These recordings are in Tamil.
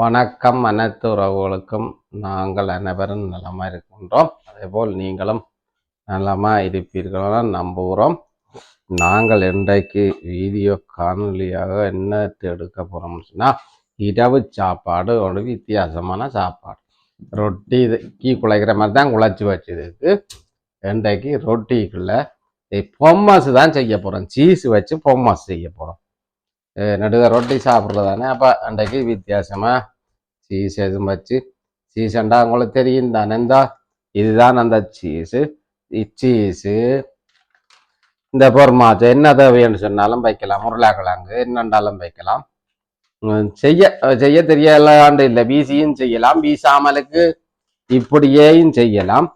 வணக்கம். அனைத்து உறவுகளுக்கும் நாங்கள் அனைவரும் நலமாக இருக்கின்றோம். அதேபோல் நீங்களும் நலமாக இருப்பீர்களா நம்புகிறோம். நாங்கள் இன்றைக்கு வீடியோ காணொலியாக என்ன எடுக்க போகிறோம்னு சொன்னால், இரவு சாப்பாடு ஒரு வித்தியாசமான சாப்பாடு. ரொட்டி கீ குழைக்கிற மாதிரி தான் குழைச்சி வச்சதுக்கு இன்றைக்கு ரொட்டிக்குள்ள பொம்மஸ் தான் செய்ய போகிறோம். சீஸ் வச்சு பொம்மஸ் செய்ய போகிறோம். நடுக ரொட்டி சாப்பிட்றதானே. அப்போ அன்றைக்கு வித்தியாசமாக சீஸ் எதுவும் வச்சு, சீஸண்டா உங்களுக்கு தெரியும் தானே. இதுதான் அந்த சீஸு. இச்சீஸு இந்த பொறுமாச்சு என்ன தேவைன்னு சொன்னாலும் வைக்கலாம். உருளைக்கிழங்கு என்னண்டாலும் வைக்கலாம். செய்ய தெரியலாண்டு இல்லை. வீசியும் செய்யலாம், வீசாமலுக்கு இப்படியேயும் செய்யலாம்.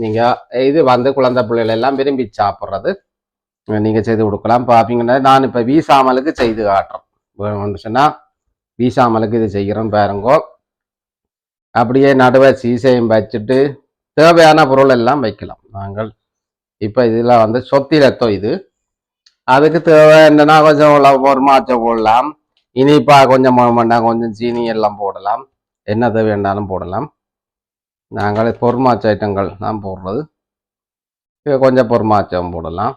நீங்கள் இது குழந்தை பிள்ளைகள் எல்லாம் விரும்பி சாப்பிட்றது நீங்கள் செய்து கொடுக்கலாம். பார்ப்பீங்கன்னா நான் இப்போ வீசாமலுக்கு செய்து காட்டுறோம். வேணும்னு சொன்னால் வீசாமலுக்கு இது செய்கிறோம் பாருங்கோ. அப்படியே நடுவே சீசையும் வச்சுட்டு தேவையான பொருள் எல்லாம் வைக்கலாம். நாங்கள் இப்போ இதில் சொத்திலத்தோ இது அதுக்கு தேவை என்னன்னா கொஞ்சம் ஒரு மாச்சம் போடலாம். இனிப்பா கொஞ்சம் வேண்டாம், கொஞ்சம் சீனி எல்லாம் போடலாம். என்ன தேவை வேண்டாலும் போடலாம். நாங்கள் பொறுமாச்ச ஐட்டங்கள் தான் போடுறது. கொஞ்சம் பொறுமாச்சம் போடலாம்.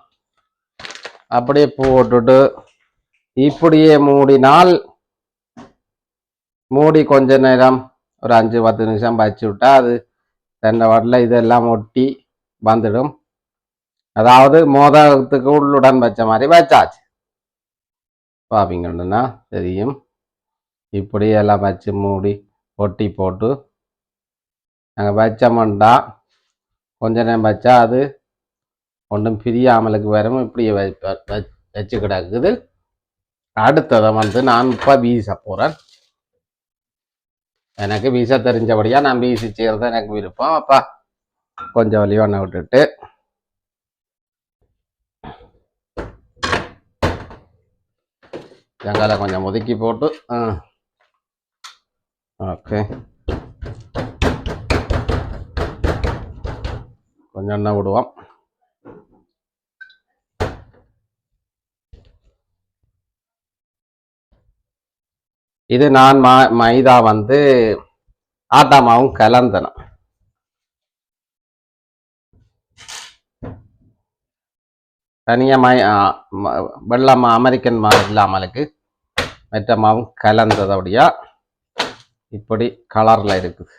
அப்படியே போட்டுட்டு இப்படியே மூடினால், மூடி கொஞ்ச நேரம் ஒரு 5-10 நிமிஷம் வச்சு விட்டா அது தென்னை வாட்டில் இதெல்லாம் ஒட்டி வந்துடும். அதாவது மோதகத்துக்கு உள்ளுடன் வச்ச மாதிரி வச்சாச்சு. பார்ப்பீங்கன்னா தெரியும். இப்படி எல்லாம் வச்சு மூடி ஒட்டி போட்டு நாங்கள் வச்சோம்னா கொஞ்ச நேரம் வச்சா அது ஒன்றும் பிரியாமலுக்கு வரும். இப்படியே வச்சு கிடக்குது. அடுத்ததை நான் இப்போ வீச போகிறேன். எனக்கு வீச தெரிஞ்சபடியாக நான் வீசி செய்கிறது எனக்கு விருப்பம். அப்போ கொஞ்சம் வலிவண்ணை விட்டுட்டு வெங்காயம் கொஞ்சம் ஒதுக்கி போட்டு ஓகே கொஞ்சம் எண்ணெய் விடுவோம். இது நான் மைதா ஆட்டா மாவும் கலந்தனம். தனியாக வெள்ளை அமெரிக்கன் மா இல்லாமலுக்கு மற்ற மாவும் கலந்ததோடையா இப்படி கலரில் இருக்குது.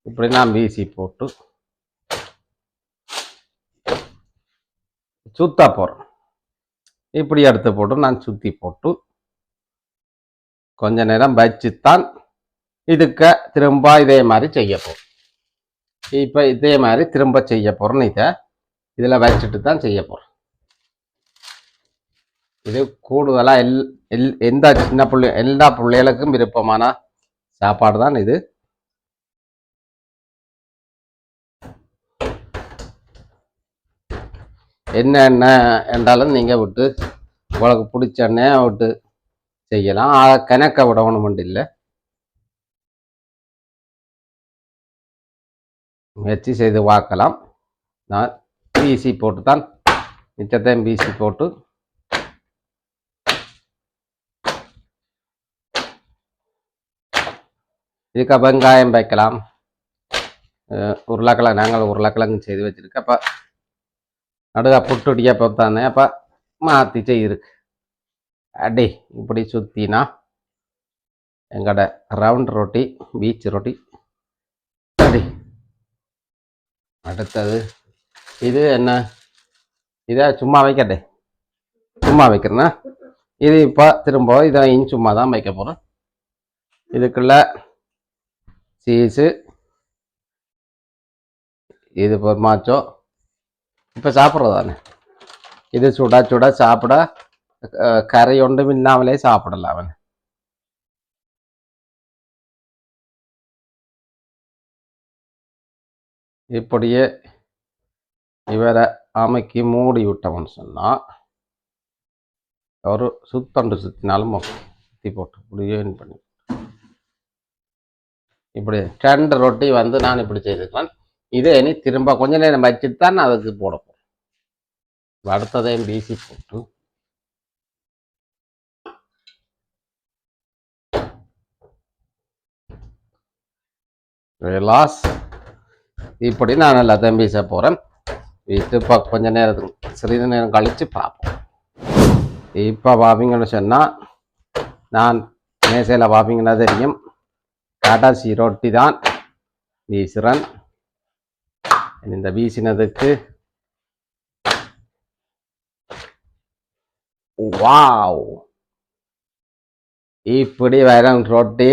இப்படி நான் வீசி போட்டு சுத்த போகிறேன். இப்படி எடுத்து போட்டு நான் சுற்றி போட்டு கொஞ்ச நேரம் வச்சுத்தான் இதுக்கு திரும்ப இதே மாதிரி செய்ய போகிறோம். இப்போ இதே மாதிரி திரும்ப செய்ய போகிறேன்னு இதில் வச்சுட்டு தான் செய்ய போகிறேன். இது கூடுதலாக எந்த சின்ன எல்லா பிள்ளைகளுக்கும் விருப்பமான சாப்பாடு தான் இது. என்ன என்றாலும் நீங்கள் விட்டு உங்களுக்கு பிடிச்ச எண்ணெயை விட்டு செய்யலாம். கணக்க விடணும் இல்லை. முயற்சி செய்து பார்க்கலாம். நான் பீசி போட்டு தான் மிச்சத்தையும் பீசி போட்டு இதுக்கு வெங்காயம் வைக்கலாம். உருளைக்கிழங்கு நாங்கள் உருளைக்கிழங்கு செய்து வச்சுருக்கேன். அப்போ நடுக புட்டுடியா பார்த்தானே அப்போ மாற்றி செய்யிருக்கு. அடி இப்படி சுற்றினா எங்களோட ரவுண்ட் ரொட்டி பீச் ரொட்டி அடி. அடுத்தது இது என்ன, இதை சும்மா வைக்கட்டே, சும்மா வைக்கிறேன்னா இது இப்போ திரும்ப இதை சும்மா தான் வைக்க போகிறோம். இதுக்குள்ள சீஸு இது பொறுமாச்சோ இப்போ சாப்பிட்றதானே. இது சுட சுட சாப்பிட கரை ஒன்றும் இல்லாமலே சாப்பிடலாம். அவன் இப்படியே இவரை அமைக்கி மூடி விட்டவன்னு சொன்னால் ஒரு சுத்தண்டு சுற்றினாலும் சுற்றி போட்டு இப்படியே பண்ணி இப்படி 2 ரொட்டி நான் இப்படி செய்திருக்கேன். இதே இனி திரும்ப கொஞ்ச நேரம் வச்சுட்டு தான் அதுக்கு போட போகிறேன். அடுத்ததையும் வீசி போட்டு ரிலாஸ். இப்படி நான் எல்லாத்தையும் வீச போகிறேன். வீட்டு இப்போ கொஞ்ச நேரத்துக்கு சிறிது நேரம் கழித்து பார்ப்போம். இப்போ பார்ப்பீங்கன்னு சொன்னால் நான் மேசையில் பார்ப்பீங்கன்னா தெரியும் கடைசி ரொட்டி தான் வீசுகிறேன். இந்த வீசினதுக்கு வாவ் இப்படி வரும் ரொட்டி.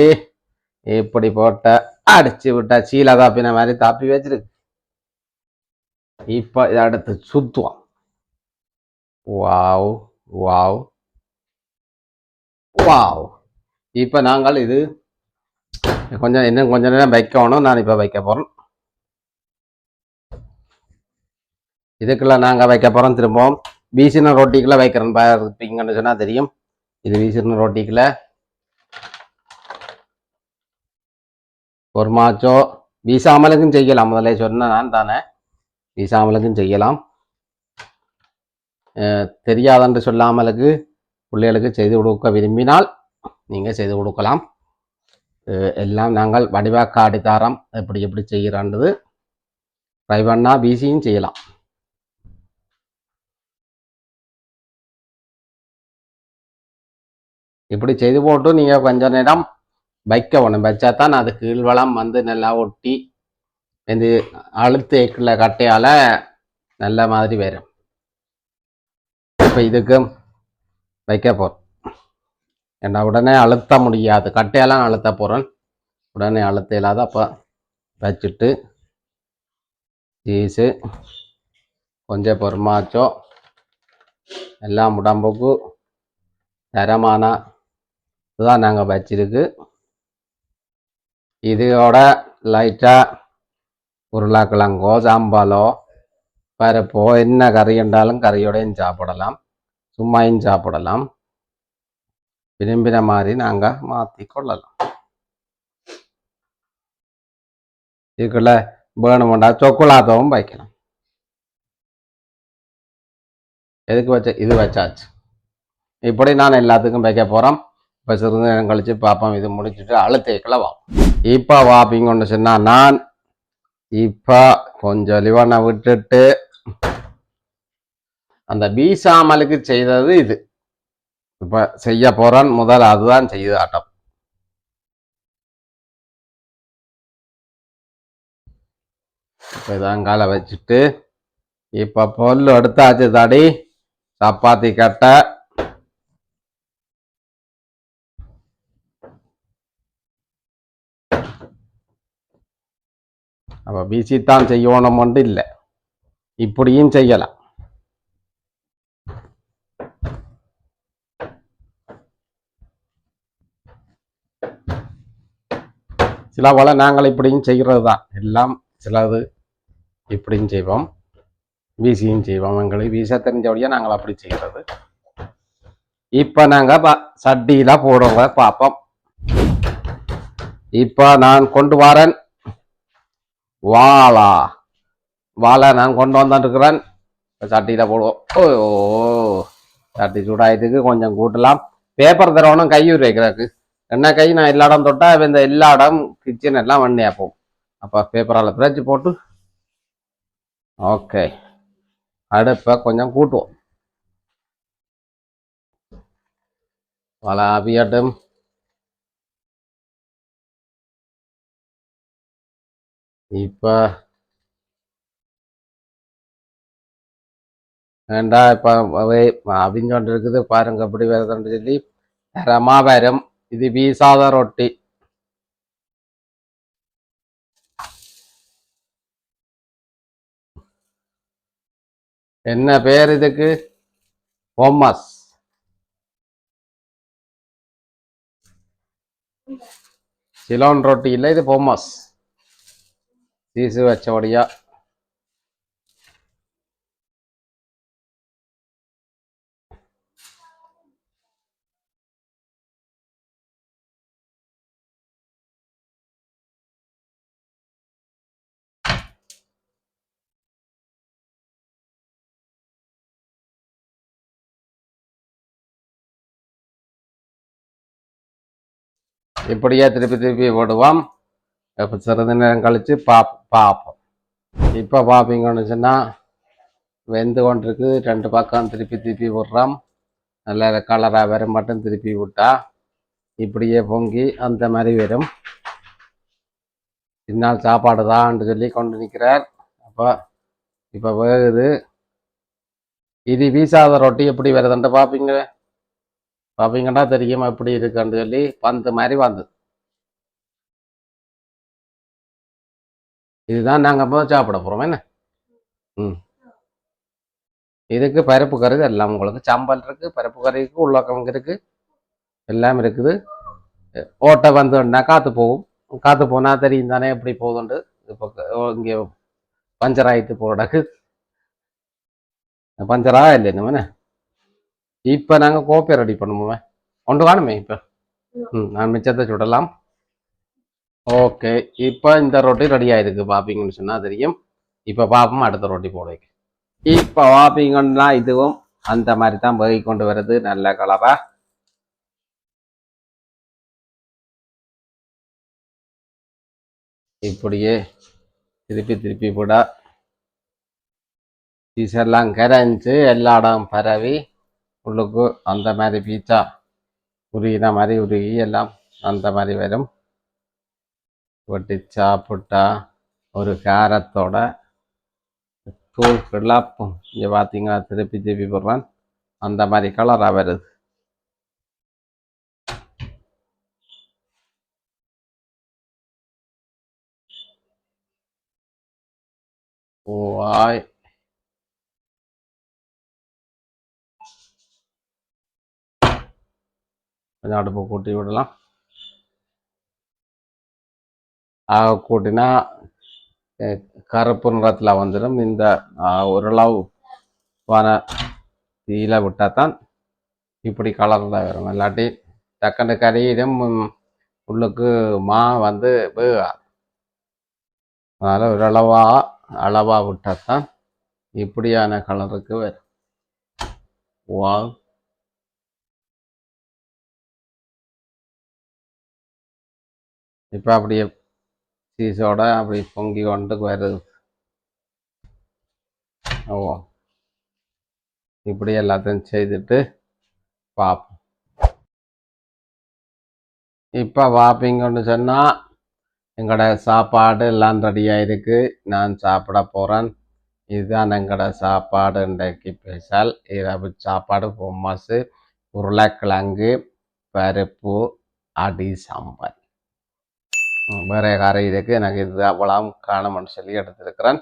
இப்படி போட்ட அடிச்சு விட்டா சீலை தாப்பின மாதிரி தாப்பி வச்சிருக்கு. இப்ப இதை அடுத்து சுத்துவோம். Wow wow wow. இப்ப நாங்கள் இது இன்னும் கொஞ்ச நேரம் வைக்கணும். நான் இப்ப வைக்க போறேன். இதுக்குள்ள நாங்க வைக்க போறோம். திரும்பவும் வீசின ரொட்டிக்குள்ள வைக்கிறேன். இருப்பீங்கன்னு சொன்னா தெரியும். இது வீசின ரொட்டிக்குள்ள ஒரு மாச்சோ வீசாமலுக்கும் செய்யலாம். முதல்ல சொன்ன நான் தானே, வீசாமலுக்கும் செய்யலாம். தெரியாதென்று சொல்லாமலுக்கு பிள்ளைகளுக்கு செய்து கொடுக்க விரும்பினால் நீங்கள் செய்து கொடுக்கலாம். எல்லாம் நாங்கள் வடிவாக காடித்தாரம் எப்படி எப்படி செய்கிறான்றது ட்ரை பண்ணால் பிசியும் செய்யலாம். இப்படி செய்து போட்டு நீங்கள் கொஞ்ச நேரம் வைக்க வேணும். வச்சா தான் அது கீழ்வளம் வந்து நல்லா ஒட்டி இந்த அழுத்தேக்கில் கட்டையால் நல்ல மாதிரி வரும். இப்போ இதுக்கு வைக்க போகிறோம். ஏன்னா உடனே அழுத்த முடியாது, கட்டையெல்லாம் அழுத்த போகிறேன். உடனே அழுத்த இல்லாத அப்போ வச்சுட்டு சீஸு கொஞ்சம் பொறுமாச்சோ எல்லாம் உடம்புக்கு தரமான இதுதான் நாங்கள் வச்சிருக்கு. இதோட லைட்டாக உருளைக்கிழங்கோ சாம்பாலோ பருப்போ என்ன கறி என்றாலும் கறியோடையும் சாப்பிடலாம், சும்மாயும் சாப்பிடலாம். விரும்பின மாதிரி நாங்கள் மாற்றி கொள்ளலாம். இதுக்குள்ள வேணுமெண்டா சொக்குலாத்தவும் வைக்கலாம். எதுக்கு வச்ச இது வச்சாச்சு. இப்படி நான் எல்லாத்துக்கும் வைக்க போகிறோம். இப்போ சிறிது நேரம் கழித்து பார்ப்போம். இது முடிச்சுட்டு அழுத்தேக்கில் வா. இப்போ வாப்பிங்கன்னு சொன்னால் நான் இப்போ கொஞ்சம் லிவனை விட்டுட்டு அந்த வீசாமலுக்கு செய்தது இது இப்போ செய்ய போகிறேன். முதல் அதுதான் செய்து ஆட்டம். இப்போ இதான் காலை வச்சுட்டு இப்போ பொல் எடுத்தாச்சு. தடி சப்பாத்தி கட்டை அப்போ வீசித்தான் செய்யணும் ஒன்று இல்லை, இப்படியும் செய்யலாம். சில போல நாங்கள் இப்படியும் செய்கிறது தான். எல்லாம் சிலது இப்படியும் செய்வோம், வீசியும் செய்வோம். எங்களுக்கு வீச தெரிஞ்சபடியா நாங்கள் அப்படி செய்கிறது. இப்போ நாங்கள் சட்டியில் போடுறத பார்ப்போம். இப்போ நான் கொண்டு வரேன் வாழை நான் கொண்டு வந்துருக்கிறேன். சட்டியில் போடுவோம். ஓ சட்டி சூடாயிட்டுக்கு கொஞ்சம் கூட்டலாம். பேப்பர் தரவணும் கையூர் வைக்கிறதுக்கு. என்ன கை நான் எல்லா இடம் தொட்டா இந்த எல்லா இடம் கிச்சன் எல்லாம் வண்டியா போகும். அப்போ பேப்பரால் பிரிச்சு போட்டு ஓகே அடுப்பை கொஞ்சம் கூட்டுவோம். வளாவியட்டும். இப்போ வேண்டா இப்போ அவிஞ்சோண்டு இருக்குது பாருங்க எப்படி வருதுன்னு சொல்லி தரமா வரும். இது வீசாத ரொட்டி. என்ன பேர் இதுக்கு? பொம்மஸ். சிலோன் ரொட்டி இல்லை, இது பொம்மஸ். சீசு வச்சபடியா இப்படியே திருப்பி திருப்பி போடுவோம். இப்போ சிறிது நேரம் கழித்து பார்ப்போம். இப்போ பார்ப்பீங்கன்னு சொன்னால் வெந்து கொண்டிருக்கு. 2 பக்கம் திருப்பி திருப்பி விடுறோம். நல்ல கலராக வரும் மட்டும் திருப்பி விட்டா இப்படியே பொங்கி அந்த மாதிரி வரும். இந்நாள் சாப்பாடு தான்ட்டு சொல்லி கொண்டு நிற்கிறார். அப்போ இப்போ வேகுது. இது வீசாத ரொட்டி எப்படி வருதுன்ட்டு பார்ப்பீங்கன்னா தெரியும் எப்படி இருக்குன்னு சொல்லி பந்து மாதிரி வந்து இதுதான் நாங்கள் இப்போ சாப்பிட போகிறோம். என்ன இதுக்கு பருப்பு கறி எல்லாம் உங்களுக்கு சம்பல் இருக்குது, பருப்பு கறி இருக்குது, உருளைக்கிழங்கு இருக்குது, எல்லாம் இருக்குது. ஓட்டை வந்தோன்னா காற்று போகும். காற்று போனால் தெரியும் தானே எப்படி போகுதுண்டு. இப்போ இங்கே பஞ்சர் ஆகிட்டு போடக்கு பஞ்சராக இல்லை இன்னும். இப்போ நாங்கள் கோப்பை ரெடி பண்ணுவோமே ஒன்று காணுமே. இப்போ நான் மிச்சத்தை சுடலாம். ஓகே, இப்போ இந்த ரொட்டி ரெடி ஆயிருக்கு. பார்ப்பீங்கன்னு சொன்னால் தெரியும். இப்போ பார்ப்போம் அடுத்த ரொட்டி போட வைக்க. இப்போ பார்ப்பீங்கன்னா இதுவும் அந்த மாதிரி தான் வேகி கொண்டு வருது. நல்ல கலரா இப்படியே திருப்பி திருப்பி போட பீஸெல்லாம் கரைஞ்சி எல்லா இடம் பரவி உள்ளுக்கு அந்த மாதிரி பீச்சா உருகின மாதிரி உருகி எல்லாம் அந்த மாதிரி வரும். வெட்டி சாப்பிட்டா ஒரு காரத்தோட தூள் கிளப்பும். இங்கே பார்த்தீங்கன்னா திருப்பி திருப்பி போடுறேன். அந்த மாதிரி கலராக வருது. ஓவாய் கொஞ்சம் அடுப்பு கூட்டி விடலாம். கூட்டினா கருப்பு நிறத்தில் வந்துடும். இந்த ஓரளவு தீயில விட்டால் தான் இப்படி கலரில் வரும். இல்லாட்டி டக்குன்னு கறியிடும். உள்ளுக்கு மா வந்து வேகாது. அதனால் அளவாக விட்டால் தான் இப்படியான கலருக்கு வரும். வா இப்போ அப்படியே சீஸோட அப்படி பொங்கி கொண்டு வருது. ஓ, இப்படி எல்லாத்தையும் செய்துட்டு பார்ப்போம். இப்போ பார்ப்பீங்கன்னு சொன்னால் எங்களோட சாப்பாடு எல்லாம் ரெடியாக இருக்குது. நான் சாப்பிட போகிறேன். இதுதான் எங்களோட சாப்பாடு. இன்றைக்கு ஸ்பெஷல் இரவு சாப்பாடு பொம்மாசு, உருளைக்கிழங்கு, பருப்பு, அடி சாம்பார். வேற காரம் இதுக்கு எனக்கு இது அவ்வளவு காணும்னு சொல்லி எடுத்திருக்கிறேன்.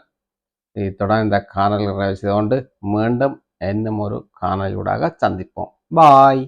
இத்துடன் இந்த காணொலி நிறைவு செய்து கொண்டு மீண்டும் இன்னும் ஒரு காணொலியூடாக சந்திப்போம். பாய்.